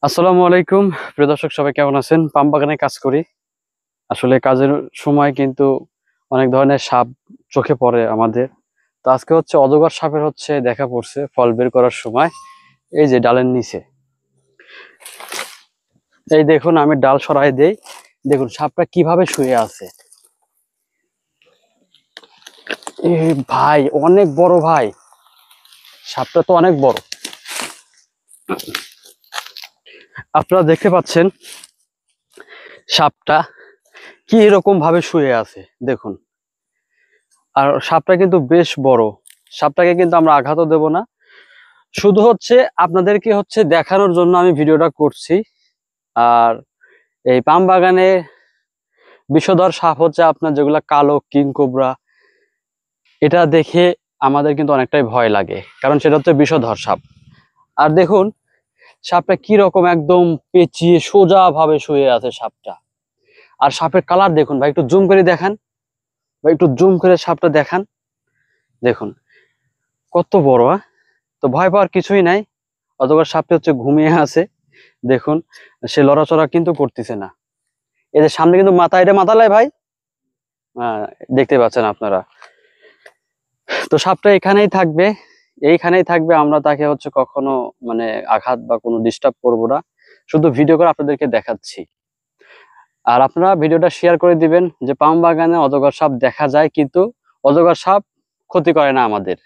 আসসালামু আলাইকুম। প্রিয় দর্শক, সবাই কেমন আছেন? পাম বাগানে কাজ করি। আসলে কাজের সময় কিন্তু অনেক ধরনের সাপ চোখে পড়ে আমাদের। তো আজকে হচ্ছে অজগর সাপের দেখা পড়ছে ফল বের করার সময়। এই যে ডালের নিচে, এই দেখুন, আমি ডাল সরাই দেই, দেখুন সাপটা কিভাবে শুয়ে আছে। এ ভাই, অনেক বড় ভাই, সাপটা তো অনেক বড়। আপনারা দেখতে পাচ্ছেন সাপটা কি এরকম ভাবে শুয়ে আছে, দেখুন। আর সাপটা কিন্তু বেশ বড়। সাপটাকে কিন্তু আমরা আঘাতও দেব না, শুধু আপনাদেরকে দেখানোর জন্য আমি ভিডিওটা করছি। আর এই পাম বাগানে বিষধর সাপ আপনার যেগুলা কালো কিং কোবরা, এটা দেখে আমাদের কিন্তু অনেকটাই ভয় লাগে, কারণ সেটা হচ্ছে বিষধর সাপ। আর দেখুন সাপটা কি রকম একদম পেঁচিয়ে সোজা ভাবে শুয়ে আছে সাপটা। আর সাপের কালার দেখুন ভাই, একটু জুম করে দেখান ভাই, একটু জুম করে সাপটা দেখান। দেখুন কত বড়। তো ভয় পাওয়ার কিছুই নাই। অজগর সাপটি ঘুমিয়ে আছে, দেখুন। সে লড়াচড়া কিন্তু করতেছে না। এদের সামনে কিন্তু মাথা, এটা মাথা লাই ভাই, দেখতে পাচ্ছেন আপনারা। তো সাপটা এখানেই থাকবে, এইখানেই থাকবে। আমরা তাকে কখনো মানে আঘাত বা কোনো ডিস্টার্ব করবো না, শুধু ভিডিও করে আপনাদেরকে দেখাচ্ছি। আর আপনারা ভিডিওটা শেয়ার করে দিবেন যে পাম বাগানে অজগর সাপ দেখা যায়, কিন্তু অজগর সাপ ক্ষতি করে না আমাদের,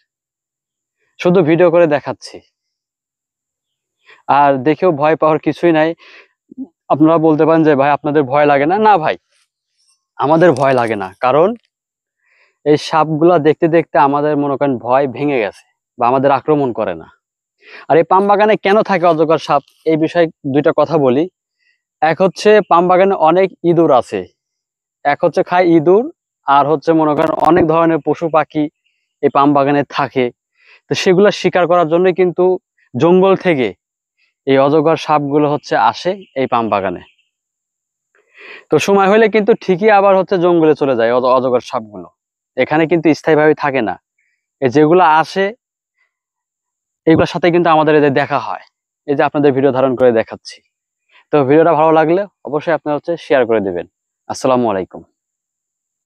শুধু ভিডিও করে দেখাচ্ছি। আর দেখেও ভয় পাওয়ার কিছুই নাই। আপনারা বলতে পারেন যে ভাই আপনাদের ভয় লাগে না। না ভাই, আমাদের ভয় লাগে না, কারণ এই সাপগুলা দেখতে দেখতে আমাদের মনে করেন ভয় ভেঙে গেছে, বা আমাদের আক্রমণ করে না। আর এই পাম বাগানে কেন থাকে অজগর সাপ, এই বিষয়ে দুইটা কথা বলি। এক পাম বাগানে অনেক ইঁদুর আছে। এক খায় ইঁদুর, আর মনে করেন অনেক ধরনের পশু পাখি এই পাম বাগানে থাকে। তো সেগুলা শিকার করার জন্য কিন্তু জঙ্গল থেকে এই অজগর সাপগুলো আসে এই পাম বাগানে। তো সময় হলে কিন্তু ঠিকই আবার জঙ্গলে চলে যায় অজগর সাপগুলো, এখানে কিন্তু স্থায়ীভাবে থাকে না। যেগুলো আসে এগুলোর সাথে কিন্তু আমাদের এদের দেখা হয়। এই যে আপনাদের ভিডিও ধারণ করে দেখাচ্ছি। তো ভিডিওটা ভালো লাগলে অবশ্যই আপনারা শেয়ার করে দিবেন। আসসালামু আলাইকুম।